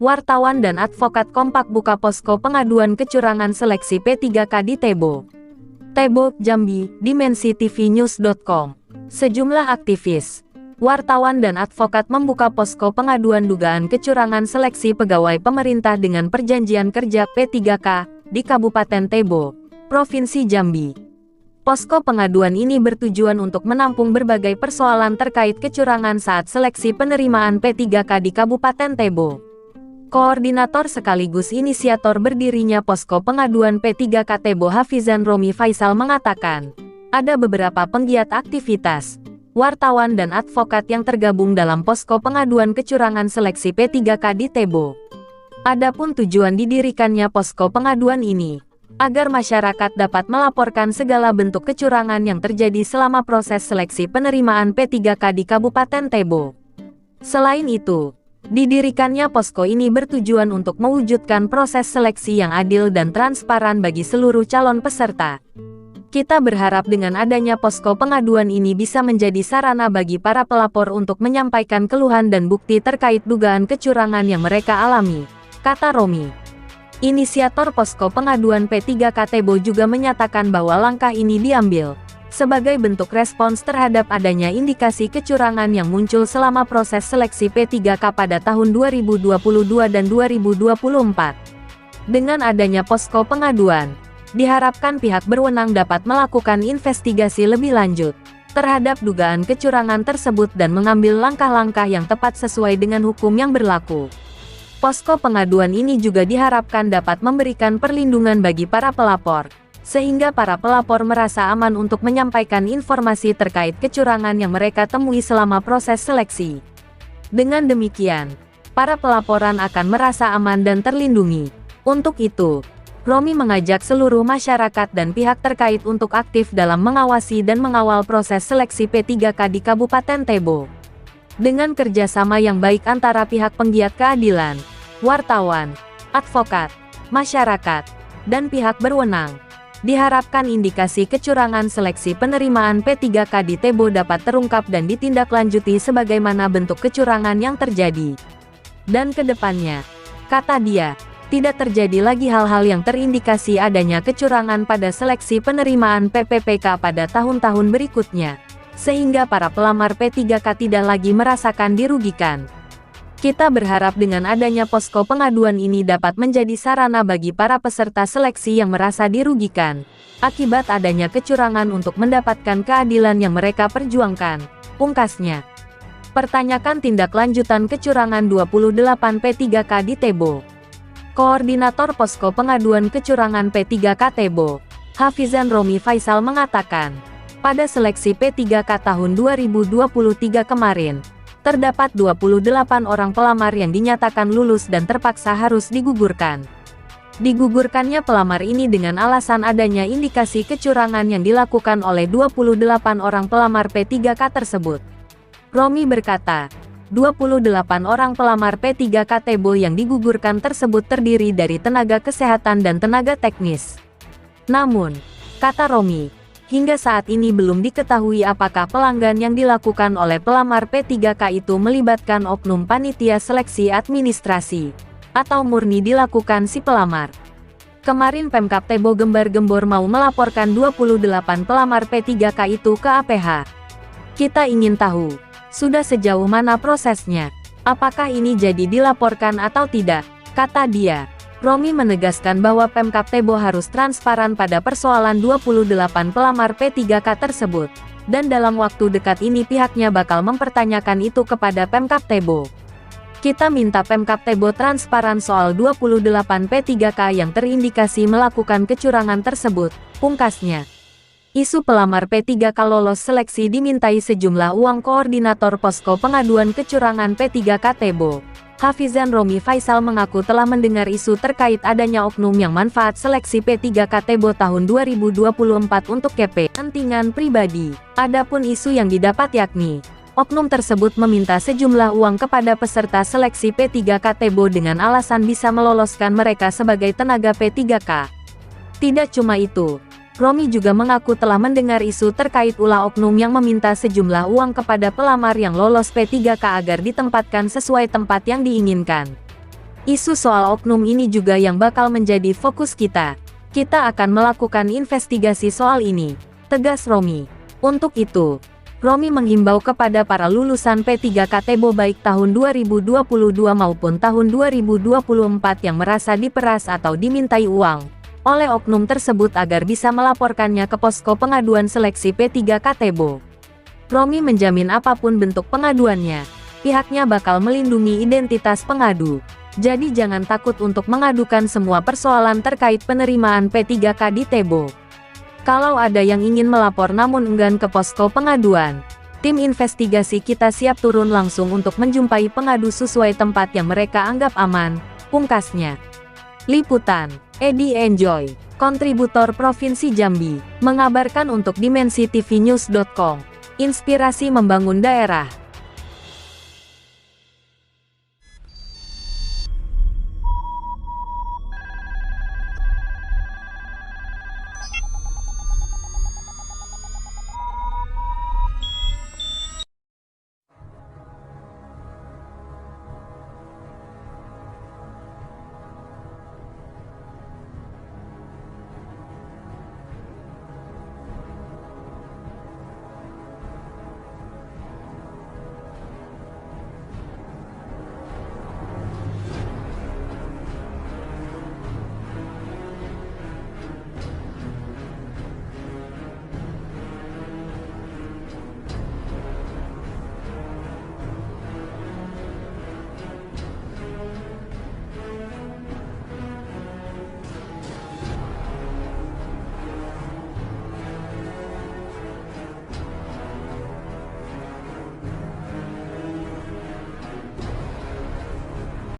wartawan dan advokat kompak buka posko pengaduan kecurangan seleksi P3K di Tebo. Tebo, Jambi, dimensitv-news.com. Sejumlah aktivis, wartawan dan advokat membuka posko pengaduan dugaan kecurangan seleksi pegawai pemerintah dengan perjanjian kerja P3K di Kabupaten Tebo, Provinsi Jambi. Posko pengaduan ini bertujuan untuk menampung berbagai persoalan terkait kecurangan saat seleksi penerimaan P3K di Kabupaten Tebo. Koordinator sekaligus inisiator berdirinya posko pengaduan P3K Tebo Hafizan Romi Faisal mengatakan, ada beberapa penggiat aktivitas, wartawan dan advokat yang tergabung dalam posko pengaduan kecurangan seleksi P3K di Tebo. Adapun tujuan didirikannya posko pengaduan ini, agar masyarakat dapat melaporkan segala bentuk kecurangan yang terjadi selama proses seleksi penerimaan P3K di Kabupaten Tebo. Selain itu, didirikannya posko ini bertujuan untuk mewujudkan proses seleksi yang adil dan transparan bagi seluruh calon peserta. Kita berharap dengan adanya posko pengaduan ini bisa menjadi sarana bagi para pelapor untuk menyampaikan keluhan dan bukti terkait dugaan kecurangan yang mereka alami, kata Romi. Inisiator posko pengaduan P3K Tebo juga menyatakan bahwa langkah ini diambil sebagai bentuk respons terhadap adanya indikasi kecurangan yang muncul selama proses seleksi P3K pada tahun 2022 dan 2024. Dengan adanya posko pengaduan, diharapkan pihak berwenang dapat melakukan investigasi lebih lanjut terhadap dugaan kecurangan tersebut dan mengambil langkah-langkah yang tepat sesuai dengan hukum yang berlaku. Posko pengaduan ini juga diharapkan dapat memberikan perlindungan bagi para pelapor, sehingga para pelapor merasa aman untuk menyampaikan informasi terkait kecurangan yang mereka temui selama proses seleksi. Dengan demikian, para pelaporan akan merasa aman dan terlindungi. Untuk itu, Romi mengajak seluruh masyarakat dan pihak terkait untuk aktif dalam mengawasi dan mengawal proses seleksi P3K di Kabupaten Tebo. Dengan kerjasama yang baik antara pihak penggiat keadilan, wartawan, advokat, masyarakat, dan pihak berwenang, diharapkan indikasi kecurangan seleksi penerimaan P3K di Tebo dapat terungkap dan ditindaklanjuti sebagaimana bentuk kecurangan yang terjadi. Dan kedepannya, kata dia, tidak terjadi lagi hal-hal yang terindikasi adanya kecurangan pada seleksi penerimaan PPPK pada tahun-tahun berikutnya, sehingga para pelamar P3K tidak lagi merasakan dirugikan. Kita berharap dengan adanya posko pengaduan ini dapat menjadi sarana bagi para peserta seleksi yang merasa dirugikan akibat adanya kecurangan untuk mendapatkan keadilan yang mereka perjuangkan, pungkasnya. Pertanyakan tindak lanjutan kecurangan 28 P3K di Tebo. Koordinator Posko Pengaduan Kecurangan P3K Tebo, Hafizan Romi Faisal mengatakan, pada seleksi P3K tahun 2023 kemarin, terdapat 28 orang pelamar yang dinyatakan lulus dan terpaksa harus digugurkan. Digugurkannya pelamar ini dengan alasan adanya indikasi kecurangan yang dilakukan oleh 28 orang pelamar P3K tersebut. Romi berkata, 28 orang pelamar P3K Tebo yang digugurkan tersebut terdiri dari tenaga kesehatan dan tenaga teknis. Namun, kata Romi, hingga saat ini belum diketahui apakah pelanggan yang dilakukan oleh pelamar P3K itu melibatkan oknum panitia seleksi administrasi, atau murni dilakukan si pelamar. Kemarin Pemkab Tebo gembar-gembor mau melaporkan 28 pelamar P3K itu ke APH. Kita ingin tahu, sudah sejauh mana prosesnya? Apakah ini jadi dilaporkan atau tidak? Kata dia. Romi menegaskan bahwa Pemkab Tebo harus transparan pada persoalan 28 pelamar P3K tersebut, dan dalam waktu dekat ini pihaknya bakal mempertanyakan itu kepada Pemkab Tebo. Kita minta Pemkab Tebo transparan soal 28 P3K yang terindikasi melakukan kecurangan tersebut, pungkasnya. Isu pelamar P3K lolos seleksi dimintai sejumlah uang. Koordinator Posko Pengaduan Kecurangan P3K Tebo, Hafizan Romi Faisal mengaku telah mendengar isu terkait adanya oknum yang manfaat seleksi P3K Tebo tahun 2024 untuk kepentingan pribadi. Adapun isu yang didapat yakni, oknum tersebut meminta sejumlah uang kepada peserta seleksi P3K Tebo dengan alasan bisa meloloskan mereka sebagai tenaga P3K. Tidak cuma itu, Romi juga mengaku telah mendengar isu terkait ulah oknum yang meminta sejumlah uang kepada pelamar yang lolos P3K agar ditempatkan sesuai tempat yang diinginkan. Isu soal oknum ini juga yang bakal menjadi fokus kita. Kita akan melakukan investigasi soal ini, tegas Romi. Untuk itu, Romi menghimbau kepada para lulusan P3K Tebo baik tahun 2022 maupun tahun 2024 yang merasa diperas atau dimintai uang oleh oknum tersebut agar bisa melaporkannya ke posko pengaduan seleksi P3K Tebo. Romi menjamin apapun bentuk pengaduannya, pihaknya bakal melindungi identitas pengadu. Jadi jangan takut untuk mengadukan semua persoalan terkait penerimaan P3K di Tebo. Kalau ada yang ingin melapor namun enggan ke posko pengaduan, tim investigasi kita siap turun langsung untuk menjumpai pengadu sesuai tempat yang mereka anggap aman, pungkasnya. Liputan, Edi Enjoy, kontributor Provinsi Jambi, mengabarkan untuk dimensitv.news.com. Inspirasi membangun daerah.